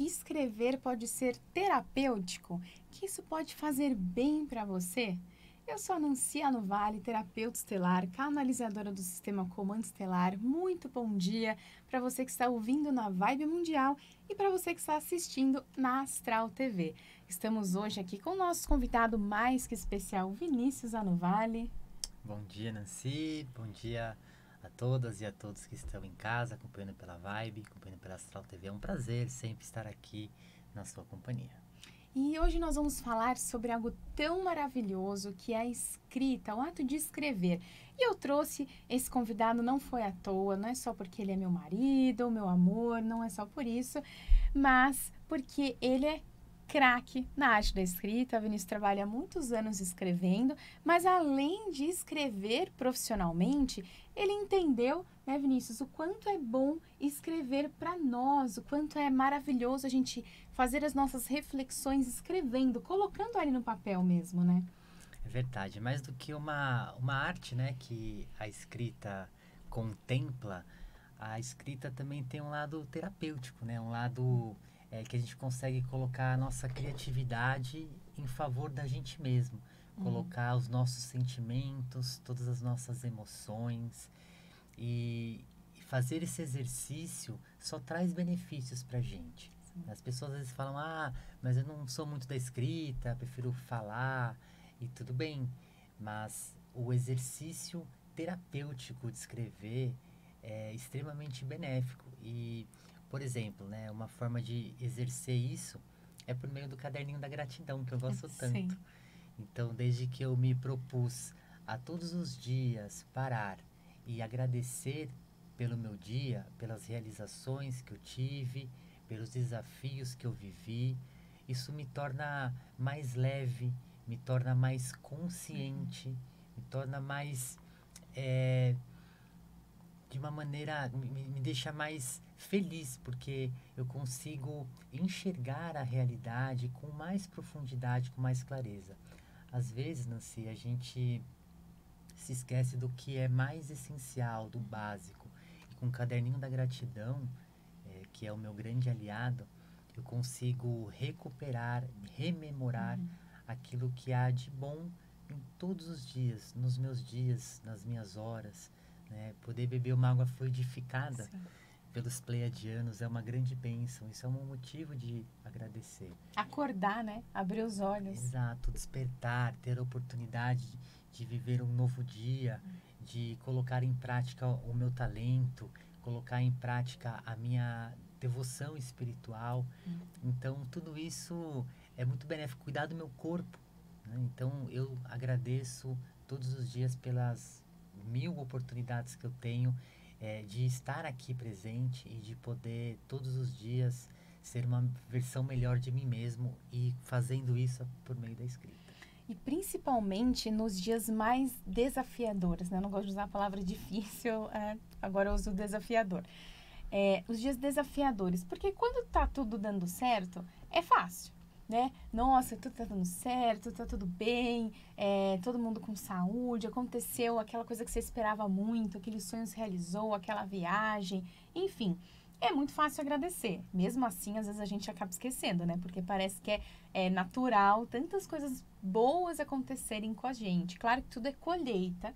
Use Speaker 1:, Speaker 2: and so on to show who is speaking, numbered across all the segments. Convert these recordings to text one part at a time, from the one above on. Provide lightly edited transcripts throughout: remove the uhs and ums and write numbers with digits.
Speaker 1: que escrever pode ser terapêutico? Que isso pode fazer bem para você? Eu sou a Nancy Anovale, terapeuta estelar, canalizadora do Sistema Comando Estelar. Muito bom dia para você que está ouvindo na Vibe Mundial e para você que está assistindo na Astral TV. Estamos hoje aqui com o nosso convidado mais que especial, Vinícius Anovale.
Speaker 2: Bom dia, Nancy. Bom dia a todas e a todos que estão em casa, acompanhando pela Vibe, acompanhando pela Astral TV. É um prazer sempre estar aqui na sua companhia.
Speaker 1: E hoje nós vamos falar sobre algo tão maravilhoso que é a escrita, o ato de escrever. E eu trouxe esse convidado, não foi à toa, não é só porque ele é meu marido, meu amor, não é só por isso, mas porque ele é craque na arte da escrita. A Vinícius trabalha há muitos anos escrevendo, mas além de escrever profissionalmente, ele entendeu, né, Vinícius, o quanto é bom escrever para nós, o quanto é maravilhoso a gente fazer as nossas reflexões escrevendo, colocando ali no papel mesmo, né?
Speaker 2: É verdade, mais do que uma arte, né, que a escrita contempla, a escrita também tem um lado terapêutico, né, um lado que a gente consegue colocar a nossa criatividade em favor da gente mesmo, colocar os nossos sentimentos, todas as nossas emoções e fazer esse exercício só traz benefícios pra gente. As pessoas às vezes falam, mas eu não sou muito da escrita, prefiro falar, e tudo bem, mas o exercício terapêutico de escrever é extremamente benéfico. E, por exemplo, né, uma forma de exercer isso é por meio do caderninho da gratidão, que eu gosto tanto.
Speaker 1: Sim.
Speaker 2: Então, desde que eu me propus a todos os dias parar e agradecer pelo meu dia, pelas realizações que eu tive, pelos desafios que eu vivi, isso me torna mais leve, me torna mais consciente, me torna mais, de uma maneira, me deixa mais feliz, porque eu consigo enxergar a realidade com mais profundidade, com mais clareza. Às vezes, Nancy, a gente se esquece do que é mais essencial, do básico. E com o caderninho da gratidão, que é o meu grande aliado, eu consigo recuperar, rememorar aquilo que há de bom em todos os dias, nos meus dias, nas minhas horas, né? Poder beber uma água fluidificada pelos pleiadianos é uma grande bênção. Isso é um motivo de agradecer.
Speaker 1: Acordar, né? Abrir os olhos.
Speaker 2: Exato, despertar, ter a oportunidade de viver um novo dia, de colocar em prática o meu talento, colocar em prática a minha devoção espiritual. Então, tudo isso é muito benéfico. Cuidar do meu corpo, né? Então, eu agradeço todos os dias pelas 1000 oportunidades que eu tenho de estar aqui presente e de poder todos os dias ser uma versão melhor de mim mesmo e fazendo isso por meio da escrita.
Speaker 1: E principalmente nos dias mais desafiadores, né? Eu não gosto de usar a palavra difícil, agora eu uso desafiador. Os dias desafiadores, porque quando tá tudo dando certo, é fácil, né? Nossa, tudo tá dando certo, tá tudo bem, todo mundo com saúde, aconteceu aquela coisa que você esperava muito, aquele sonho se realizou, aquela viagem, enfim. É muito fácil agradecer. Mesmo assim, às vezes a gente acaba esquecendo, né? Porque parece que é natural tantas coisas boas acontecerem com a gente. Claro que tudo é colheita,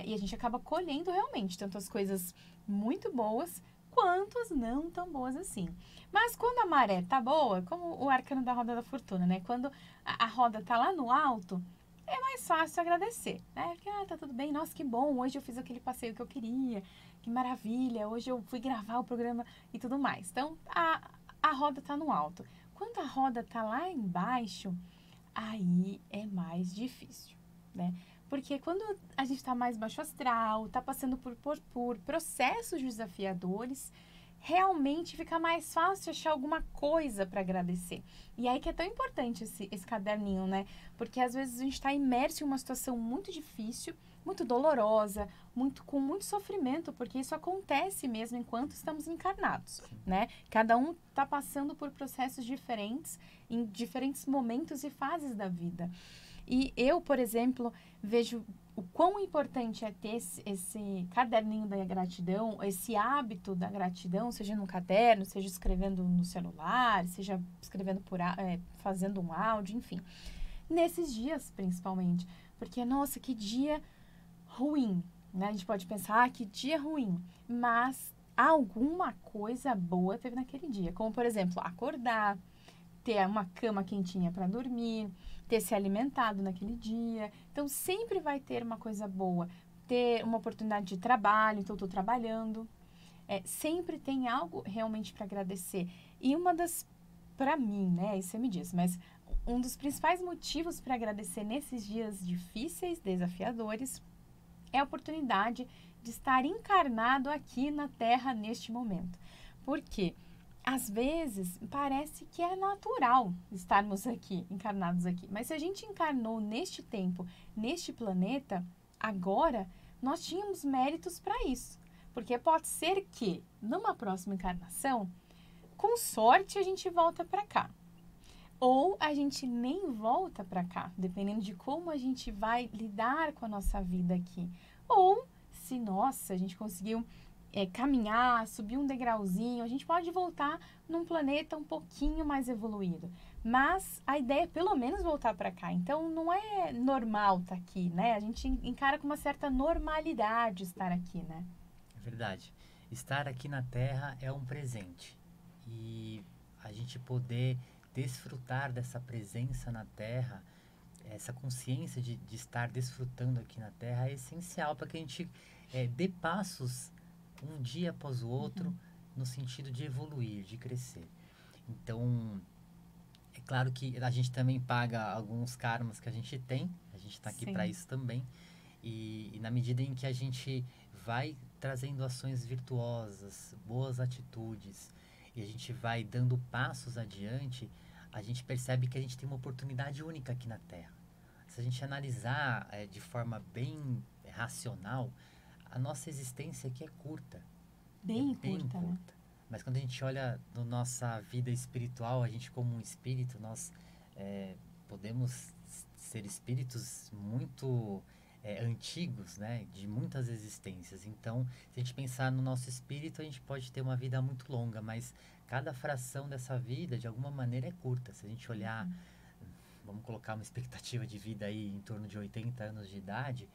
Speaker 1: e a gente acaba colhendo realmente tanto as coisas muito boas quanto as não tão boas assim. Mas quando a maré tá boa, como o arcano da roda da fortuna, né? Quando a roda tá lá no alto, é mais fácil agradecer, né? Porque, tá tudo bem, nossa, que bom, hoje eu fiz aquele passeio que eu queria, que maravilha, hoje eu fui gravar o programa e tudo mais. Então, a roda tá no alto. Quando a roda tá lá embaixo, aí é mais difícil, né? Porque quando a gente tá mais baixo astral, tá passando por processos desafiadores, realmente fica mais fácil achar alguma coisa para agradecer. E aí que é tão importante esse caderninho, né? Porque às vezes a gente está imerso em uma situação muito difícil, muito dolorosa, com muito sofrimento, porque isso acontece mesmo enquanto estamos encarnados, né? Cada um está passando por processos diferentes, em diferentes momentos e fases da vida. E eu, por exemplo, vejo o quão importante é ter esse caderninho da gratidão, esse hábito da gratidão, seja no caderno, seja escrevendo no celular, seja escrevendo fazendo um áudio, enfim. Nesses dias, principalmente. Porque, nossa, que dia ruim, né? A gente pode pensar, que dia ruim. Mas alguma coisa boa teve naquele dia. Como, por exemplo, acordar, ter uma cama quentinha para dormir, ter se alimentado naquele dia. Então, sempre vai ter uma coisa boa. Ter uma oportunidade de trabalho, então estou trabalhando. Sempre tem algo realmente para agradecer. E para mim, né, isso você me diz, mas um dos principais motivos para agradecer nesses dias difíceis, desafiadores, é a oportunidade de estar encarnado aqui na Terra neste momento. Por quê? Às vezes parece que é natural estarmos aqui, encarnados aqui. Mas se a gente encarnou neste tempo, neste planeta, agora nós tínhamos méritos para isso. Porque pode ser que, numa próxima encarnação, com sorte a gente volta para cá. Ou a gente nem volta para cá, dependendo de como a gente vai lidar com a nossa vida aqui. Ou se, nossa, a gente conseguiu caminhar, subir um degrauzinho, a gente pode voltar num planeta um pouquinho mais evoluído. Mas a ideia é pelo menos voltar para cá. Então não é normal estar aqui, né? A gente encara com uma certa normalidade estar aqui, né?
Speaker 2: É verdade. Estar aqui na Terra é um presente. E a gente poder desfrutar dessa presença na Terra, essa consciência de estar desfrutando aqui na Terra é essencial para que a gente dê passos um dia após o outro no sentido de evoluir, de crescer. Então, é claro que a gente também paga alguns karmas que a gente tem, a gente está aqui para isso também. E na medida em que a gente vai trazendo ações virtuosas, boas atitudes, e a gente vai dando passos adiante, a gente percebe que a gente tem uma oportunidade única aqui na Terra. Se a gente analisar de forma bem racional, a nossa existência aqui é curta.
Speaker 1: Bem
Speaker 2: curta.
Speaker 1: Né?
Speaker 2: Mas quando a gente olha na nossa vida espiritual, a gente como um espírito, nós podemos ser espíritos muito antigos, né? De muitas existências. Então, se a gente pensar no nosso espírito, a gente pode ter uma vida muito longa, mas cada fração dessa vida, de alguma maneira, é curta. Se a gente olhar, vamos colocar uma expectativa de vida aí em torno de 80 anos de idade,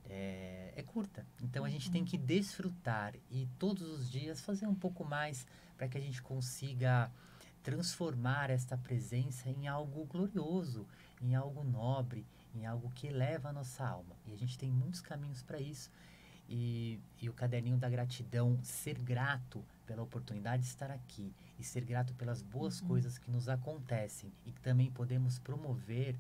Speaker 2: é curta. Então a gente tem que desfrutar e todos os dias fazer um pouco mais para que a gente consiga transformar esta presença em algo glorioso, em algo nobre, em algo que eleva a nossa alma. E a gente tem muitos caminhos para isso. E o caderninho da gratidão, ser grato pela oportunidade de estar aqui e ser grato pelas boas coisas que nos acontecem e que também podemos promover,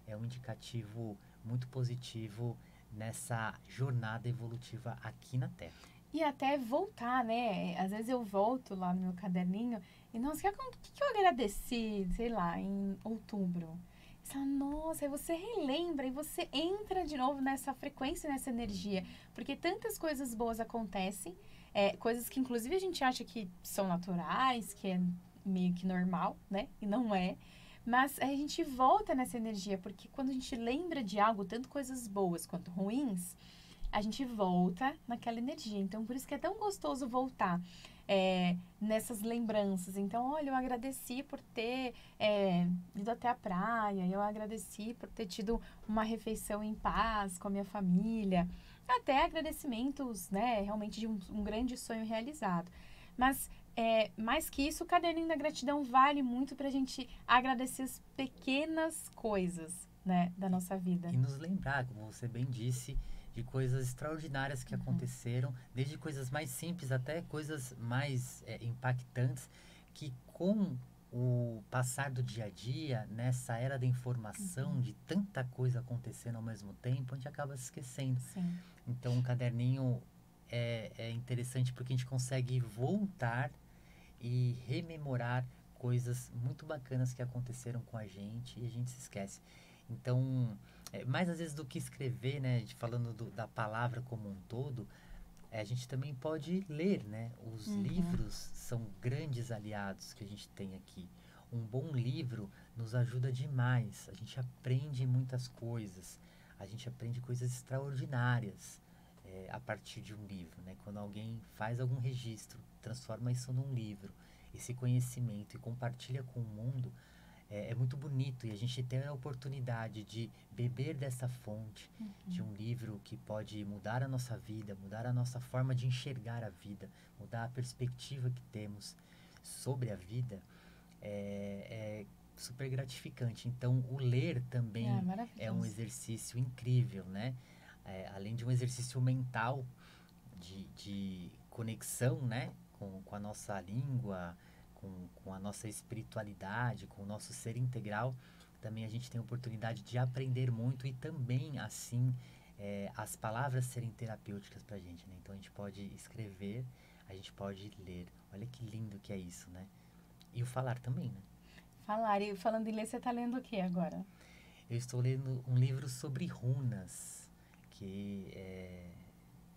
Speaker 2: é um indicativo muito positivo nessa jornada evolutiva aqui na Terra.
Speaker 1: E até voltar, né? Às vezes eu volto lá no meu caderninho e, nossa, o que eu agradeci, sei lá, em outubro? Você fala, nossa, aí você relembra e você entra de novo nessa frequência, nessa energia. Porque tantas coisas boas acontecem, coisas que inclusive a gente acha que são naturais, que é meio que normal, né? E não é. Mas a gente volta nessa energia, porque quando a gente lembra de algo, tanto coisas boas quanto ruins, a gente volta naquela energia. Então, por isso que é tão gostoso voltar nessas lembranças. Então, olha, eu agradeci por ter ido até a praia, eu agradeci por ter tido uma refeição em paz com a minha família. Até agradecimentos, né, realmente de um grande sonho realizado. Mas mais que isso, o caderninho da gratidão vale muito para a gente agradecer as pequenas coisas, né, da nossa vida.
Speaker 2: E nos lembrar, como você bem disse, de coisas extraordinárias que aconteceram, desde coisas mais simples até coisas mais impactantes, que com o passar do dia a dia, nessa era da informação, de tanta coisa acontecendo ao mesmo tempo, a gente acaba se esquecendo.
Speaker 1: Sim.
Speaker 2: Então, um caderninho é interessante porque a gente consegue voltar e rememorar coisas muito bacanas que aconteceram com a gente e a gente se esquece. Então, mais às vezes do que escrever, né, falando da palavra como um todo, a gente também pode ler, né? Os livros são grandes aliados que a gente tem aqui. Um bom livro nos ajuda demais. A gente aprende muitas coisas, a gente aprende coisas extraordinárias a partir de um livro, né? Quando alguém faz algum registro, transforma isso num livro, esse conhecimento e compartilha com o mundo, é muito bonito, e a gente tem a oportunidade de beber dessa fonte, de um livro que pode mudar a nossa vida, mudar a nossa forma de enxergar a vida, mudar a perspectiva que temos sobre a vida, é super gratificante. Então, o ler também é um exercício incrível, né? Além de um exercício mental de conexão, né? Com a nossa língua, com a nossa espiritualidade, com o nosso ser integral, também a gente tem a oportunidade de aprender muito e também, assim, as palavras serem terapêuticas pra gente, né? Então, a gente pode escrever, a gente pode ler. Olha que lindo que é isso, né? E o falar também, né?
Speaker 1: Falar. E falando em ler, você tá lendo o que agora?
Speaker 2: Eu estou lendo um livro sobre runas, que é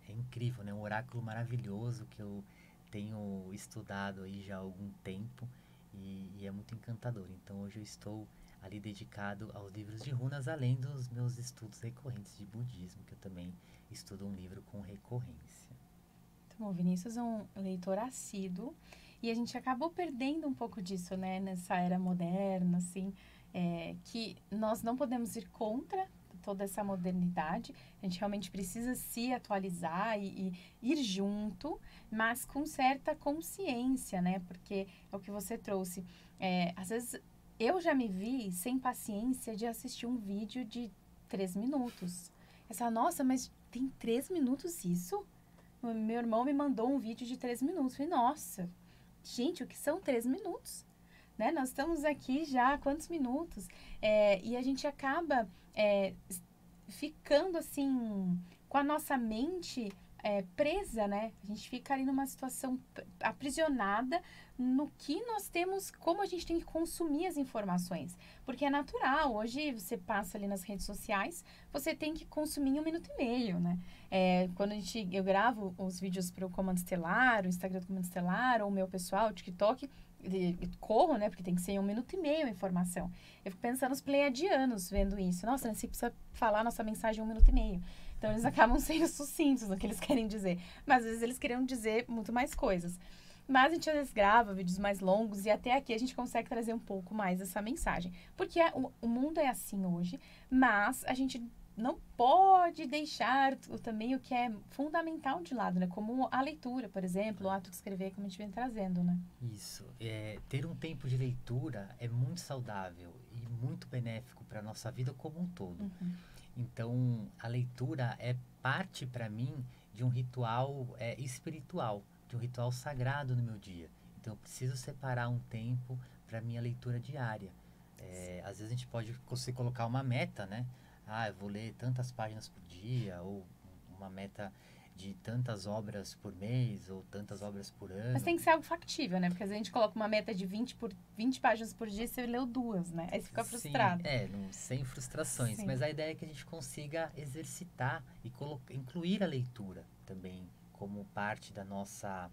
Speaker 2: incrível, né? Um oráculo maravilhoso que eu tenho estudado aí já há algum tempo e é muito encantador. Então hoje eu estou ali dedicado aos livros de runas, além dos meus estudos recorrentes de budismo, que eu também estudo um livro com recorrência.
Speaker 1: Muito bom, Vinícius é um leitor assíduo e a gente acabou perdendo um pouco disso, né? Nessa era moderna, assim, que nós não podemos ir contra toda essa modernidade, a gente realmente precisa se atualizar e ir junto, mas com certa consciência, né? Porque é o que você trouxe. Às vezes eu já me vi sem paciência de assistir um vídeo de 3 minutos. Essa, nossa, mas tem 3 minutos isso? Meu irmão me mandou um vídeo de 3 minutos. Eu falei, nossa, gente, o que são 3 minutos? Né? Nós estamos aqui já há quantos minutos? E a gente acaba ficando assim, com a nossa mente presa, né? A gente fica ali numa situação aprisionada no que nós temos, como a gente tem que consumir as informações. Porque é natural, hoje você passa ali nas redes sociais, você tem que consumir em 1 minuto e meio, né? Quando eu gravo os vídeos para o Comando Estelar, o Instagram do Comando Estelar, ou o meu pessoal, o TikTok, corro, né? Porque tem que ser em 1 minuto e meio a informação. Eu fico pensando nos pleiadianos vendo isso. Nossa, você precisa falar nossa mensagem em 1 minuto e meio. Então, eles acabam sendo sucintos no que eles querem dizer. Mas, às vezes, eles queriam dizer muito mais coisas. Mas a gente, às vezes, grava vídeos mais longos e até aqui a gente consegue trazer um pouco mais essa mensagem. Porque o mundo é assim hoje, mas a gente não pode deixar também o que é fundamental de lado, né? Como a leitura, por exemplo, o ato de escrever, como a gente vem trazendo, né?
Speaker 2: Isso. Ter um tempo de leitura é muito saudável e muito benéfico para a nossa vida como um todo.
Speaker 1: Uhum.
Speaker 2: Então, a leitura é parte, para mim, de um ritual espiritual, de um ritual sagrado no meu dia. Então, eu preciso separar um tempo para minha leitura diária. Às vezes a gente pode conseguir colocar uma meta, né? Eu vou ler tantas páginas por dia, ou uma meta de tantas obras por mês, ou tantas obras por ano.
Speaker 1: Mas tem que ser algo factível, né? Porque às vezes a gente coloca uma meta de 20 páginas por dia e você leu 2, né? Aí você fica frustrado.
Speaker 2: Sim, sem frustrações. Sim. Mas a ideia é que a gente consiga exercitar e incluir a leitura também como parte da nossa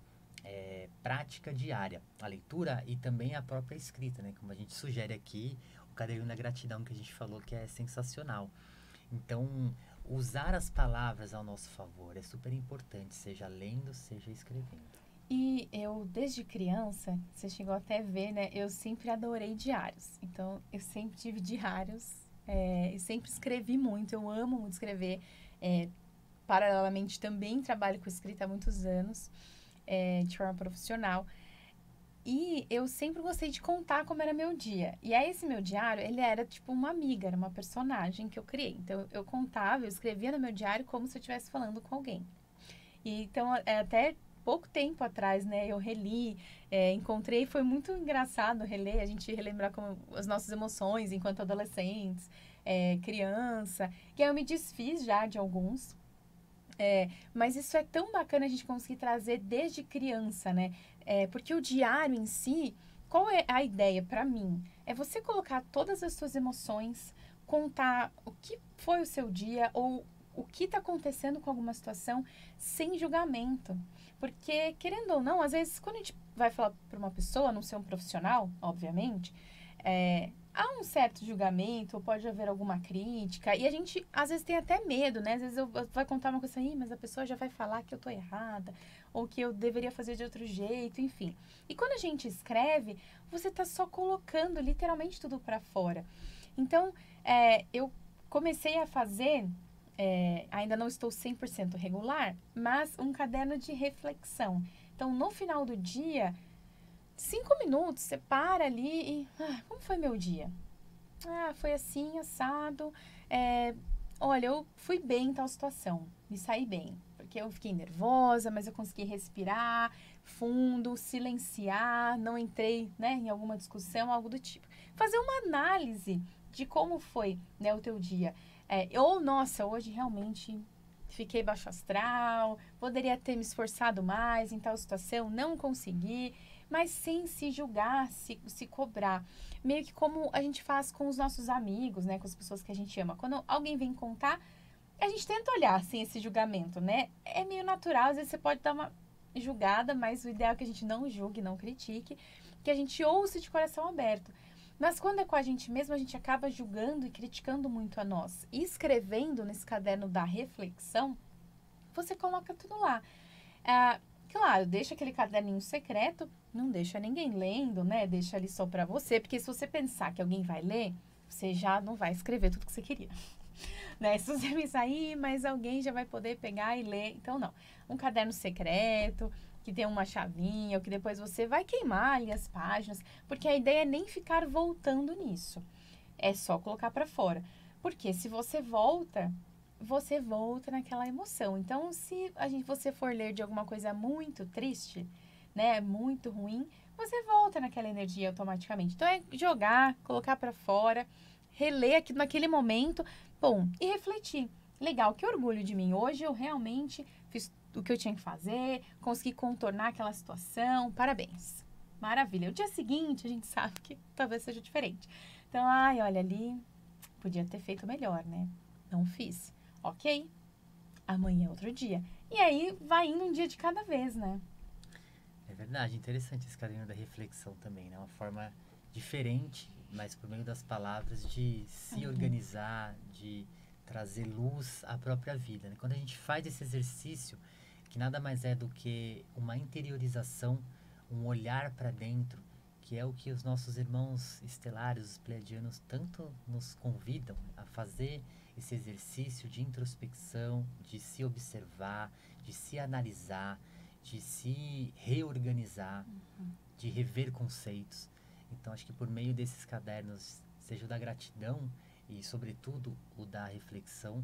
Speaker 2: prática diária. A leitura e também a própria escrita, né? Como a gente sugere aqui, o Caderno da Gratidão que a gente falou que é sensacional. Então, usar as palavras ao nosso favor é super importante, seja lendo, seja escrevendo.
Speaker 1: E eu, desde criança, você chegou até a ver, né? Eu sempre adorei diários. Então, eu sempre tive diários e sempre escrevi muito. Eu amo muito escrever. Paralelamente, também trabalho com escrita há muitos anos, de forma profissional. E eu sempre gostei de contar como era meu dia. E aí, esse meu diário, ele era tipo uma amiga, era uma personagem que eu criei. Então, eu contava, eu escrevia no meu diário como se eu estivesse falando com alguém. E, então, até pouco tempo atrás, né, eu reli, encontrei, foi muito engraçado reler, a gente relembrar como as nossas emoções enquanto adolescentes, criança. E aí eu me desfiz já de alguns. Mas isso é tão bacana a gente conseguir trazer desde criança, né? Porque o diário em si, qual é a ideia para mim? É você colocar todas as suas emoções, contar o que foi o seu dia ou o que está acontecendo com alguma situação sem julgamento. Porque, querendo ou não, às vezes, quando a gente vai falar para uma pessoa, não ser um profissional, obviamente, há um certo julgamento, ou pode haver alguma crítica, e a gente, às vezes, tem até medo, né? Às vezes eu vai contar uma coisa aí, mas a pessoa já vai falar que eu tô errada, ou que eu deveria fazer de outro jeito, enfim. E quando a gente escreve, você tá só colocando literalmente tudo para fora. Então, eu comecei a fazer, ainda não estou 100% regular, mas um caderno de reflexão. Então, no final do dia, 5 minutos, você para ali e... como foi meu dia? Foi assim, assado. Olha, eu fui bem em tal situação. Me saí bem. Porque eu fiquei nervosa, mas eu consegui respirar fundo, silenciar, não entrei, né, em alguma discussão, algo do tipo. Fazer uma análise de como foi, né, o teu dia. Nossa, hoje realmente fiquei baixo astral, poderia ter me esforçado mais em tal situação, não consegui, mas sem se julgar, se cobrar. Meio que como a gente faz com os nossos amigos, né, com as pessoas que a gente ama. Quando alguém vem contar, a gente tenta olhar sem esse julgamento, né? É meio natural, às vezes você pode dar uma julgada, mas o ideal é que a gente não julgue, não critique, que a gente ouça de coração aberto. Mas quando é com a gente mesmo, a gente acaba julgando e criticando muito a nós. E escrevendo nesse caderno da reflexão, você coloca tudo lá. Claro, deixa aquele caderninho secreto, não deixa ninguém lendo, né? Deixa ali só pra você, porque se você pensar que alguém vai ler, você já não vai escrever tudo que você queria. Né? Se você pensar, mas alguém já vai poder pegar e ler. Então, não. Um caderno secreto, que tem uma chavinha, ou que depois você vai queimar ali as páginas, porque a ideia é nem ficar voltando nisso. É só colocar para fora. Porque se você volta naquela emoção. Então, se você for ler de alguma coisa muito triste, né, muito ruim, você volta naquela energia automaticamente. Então, é jogar, colocar para fora, reler aqui naquele momento, bom, e refletir. Legal, que orgulho de mim. Hoje eu realmente fiz o que eu tinha que fazer, consegui contornar aquela situação, parabéns. Maravilha. O dia seguinte, a gente sabe que talvez seja diferente. Então, olha ali, podia ter feito melhor, né? Não fiz. Ok, amanhã é outro dia. E aí, vai indo um dia de cada vez, né?
Speaker 2: É verdade, interessante esse caderno da reflexão também, né? Uma forma diferente, mas por meio das palavras, de se organizar, de trazer luz à própria vida, né? Quando a gente faz esse exercício, que nada mais é do que uma interiorização, um olhar para dentro, que é o que os nossos irmãos estelares, os pleiadianos, tanto nos convidam a fazer esse exercício de introspecção, de se observar, de se analisar, de se reorganizar, de rever conceitos. Então, acho que por meio desses cadernos, seja o da gratidão e, sobretudo, o da reflexão,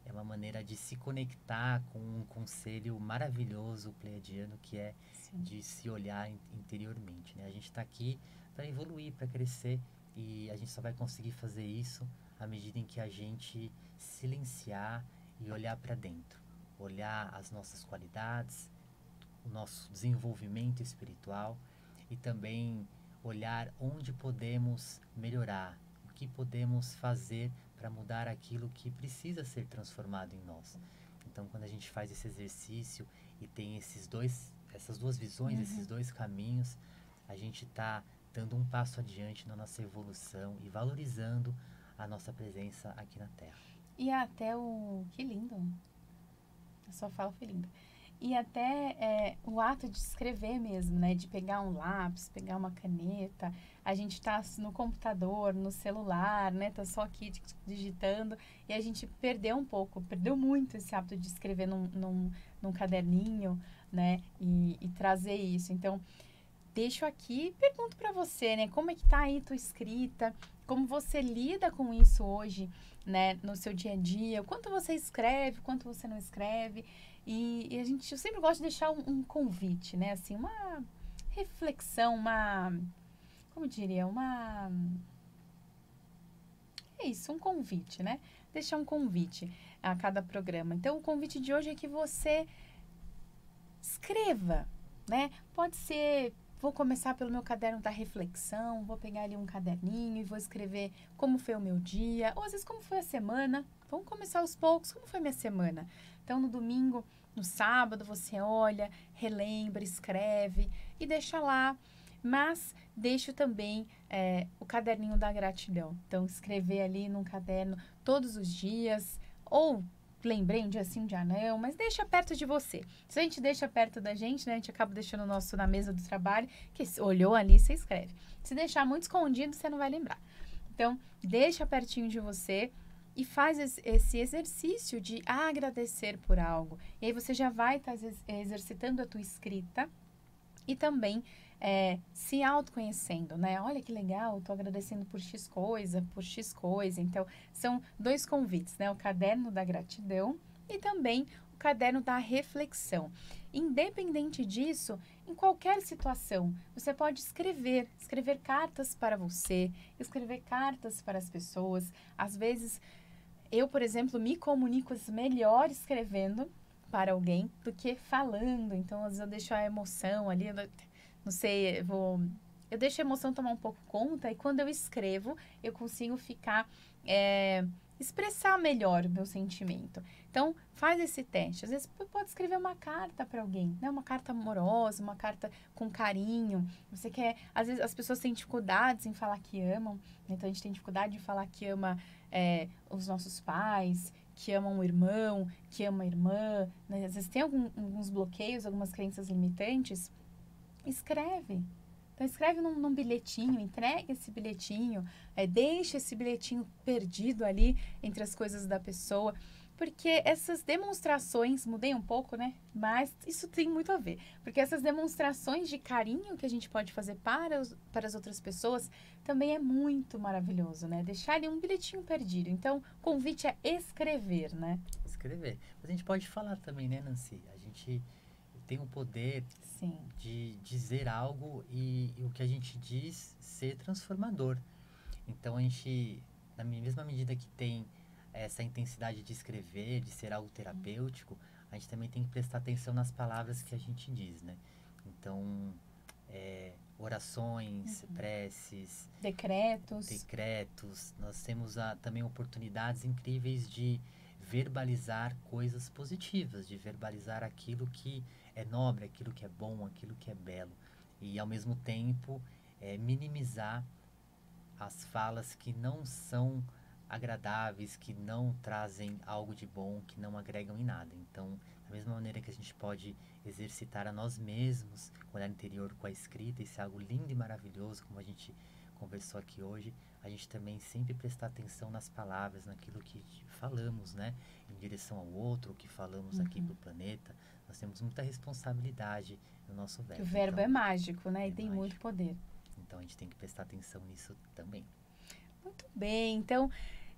Speaker 2: é uma maneira de se conectar com um conselho maravilhoso pleiadiano, que é
Speaker 1: Sim.
Speaker 2: de se olhar interiormente, né? A gente está aqui para evoluir, para crescer, e a gente só vai conseguir fazer isso à medida em que a gente silenciar e olhar para dentro, olhar as nossas qualidades, o nosso desenvolvimento espiritual, e também olhar onde podemos melhorar, o que podemos fazer para mudar aquilo que precisa ser transformado em nós. Então, quando a gente faz esse exercício e tem essas duas visões, esses dois caminhos, a gente está dando um passo adiante na nossa evolução e valorizando a nossa presença aqui na Terra.
Speaker 1: E até que lindo! Eu só falo foi lindo. E até o ato de escrever mesmo, né? De pegar um lápis, pegar uma caneta. A gente tá no computador, no celular, né? Tá só aqui digitando. E a gente perdeu muito esse hábito de escrever num caderninho, né? E trazer isso. Então, deixo aqui e pergunto pra você, né? Como é que tá aí tua escrita? Como você lida com isso hoje, né? No seu dia a dia? O quanto você escreve, o quanto você não escreve? E eu sempre gosto de deixar um convite, né? Assim, uma reflexão, como eu diria, é isso, um convite, né? Deixar um convite a cada programa. Então, o convite de hoje é que você escreva, né? Pode ser, vou começar pelo meu caderno da reflexão, vou pegar ali um caderninho e vou escrever como foi o meu dia, ou às vezes como foi a semana. Vamos começar aos poucos, como foi minha semana? Então, no domingo, no sábado, você olha, relembra, escreve e deixa lá. Mas deixo também o caderninho da gratidão. Então, escrever ali num caderno todos os dias, ou lembrei um dia sim, um dia não, mas deixa perto de você. Se a gente deixa perto da gente, né, a gente acaba deixando o nosso na mesa do trabalho, que olhou ali, você escreve. Se deixar muito escondido, você não vai lembrar. Então, deixa pertinho de você e faz esse exercício de agradecer por algo. E aí você já vai estar exercitando a tua escrita e também se autoconhecendo, né? Olha que legal, estou agradecendo por X coisa, por X coisa. Então, são 2 convites, né? O caderno da gratidão e também o caderno da reflexão. Independente disso, em qualquer situação, você pode escrever cartas para você, escrever cartas para as pessoas. Às vezes, eu, por exemplo, me comunico melhor escrevendo para alguém do que falando. Então, às vezes eu deixo a emoção ali, não sei, eu deixo a emoção tomar um pouco conta, e quando eu escrevo, eu consigo expressar melhor o meu sentimento. Então, faz esse teste. Às vezes, pode escrever uma carta para alguém, né? Uma carta amorosa, uma carta com carinho. Você quer... Às vezes, as pessoas têm dificuldades em falar que amam. Então, a gente tem dificuldade de falar que ama os nossos pais, que amam o irmão, que ama a irmã. Né? Às vezes, tem alguns bloqueios, algumas crenças limitantes. Escreve. Então, escreve num bilhetinho, entrega esse bilhetinho, deixa esse bilhetinho perdido ali entre as coisas da pessoa, porque essas demonstrações, mudei um pouco, né? Mas isso tem muito a ver, porque essas demonstrações de carinho que a gente pode fazer para as outras pessoas também é muito maravilhoso, né? Deixar ali um bilhetinho perdido. Então, o convite é escrever, né?
Speaker 2: Escrever. Mas a gente pode falar também, né, Nancy? A gente tem o poder
Speaker 1: Sim.
Speaker 2: de dizer algo e o que a gente diz ser transformador. Então, a gente, na mesma medida que tem essa intensidade de escrever, de ser algo terapêutico, a gente também tem que prestar atenção nas palavras que a gente diz, né? Então, orações, preces, decretos. Nós temos também oportunidades incríveis de verbalizar coisas positivas, de verbalizar aquilo que é nobre, aquilo que é bom, aquilo que é belo. E, ao mesmo tempo, minimizar as falas que não são agradáveis, que não trazem algo de bom, que não agregam em nada. Então, da mesma maneira que a gente pode exercitar a nós mesmos, com o olhar interior, com a escrita, isso é algo lindo e maravilhoso, como a gente conversou aqui hoje, a gente também sempre prestar atenção nas palavras, naquilo que falamos, né? Em direção ao outro, o que falamos aqui para o planeta. Nós temos muita responsabilidade no nosso verbo.
Speaker 1: O verbo é mágico, né? E tem
Speaker 2: mágico.
Speaker 1: Muito poder.
Speaker 2: Então, a gente tem que prestar atenção nisso também.
Speaker 1: Muito bem, então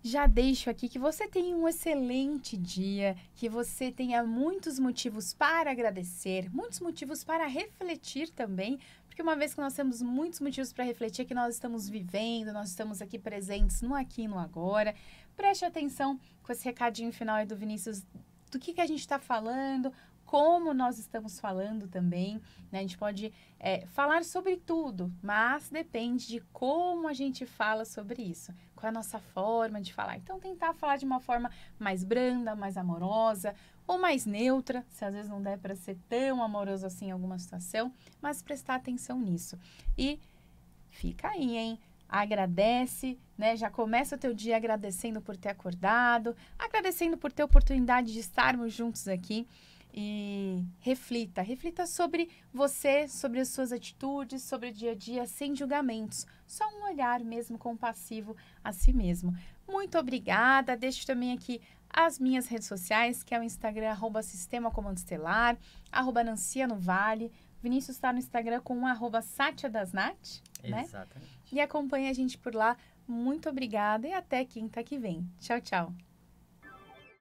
Speaker 1: já deixo aqui que você tenha um excelente dia, que você tenha muitos motivos para agradecer, muitos motivos para refletir também, porque uma vez que nós temos muitos motivos para refletir, é que nós estamos vivendo, nós estamos aqui presentes no aqui e no agora. Preste atenção com esse recadinho final aí do Vinícius, do que a gente está falando, como nós estamos falando também, né? A gente pode falar sobre tudo, mas depende de como a gente fala sobre isso, qual é a nossa forma de falar. Então, tentar falar de uma forma mais branda, mais amorosa ou mais neutra, se às vezes não der para ser tão amoroso assim em alguma situação, mas prestar atenção nisso. E fica aí, hein? Agradece, né? Já começa o teu dia agradecendo por ter acordado, agradecendo por ter a oportunidade de estarmos juntos aqui. E reflita sobre você, sobre as suas atitudes, sobre o dia a dia, sem julgamentos. Só um olhar mesmo compassivo a si mesmo. Muito obrigada. Deixo também aqui as minhas redes sociais, que é o Instagram, @Sistema Comando Estelar, @Nancianovale. Vinícius está no Instagram com @SatiaDasNat, né?
Speaker 2: Exatamente.
Speaker 1: E acompanha a gente por lá. Muito obrigada e até quinta que vem. Tchau, tchau.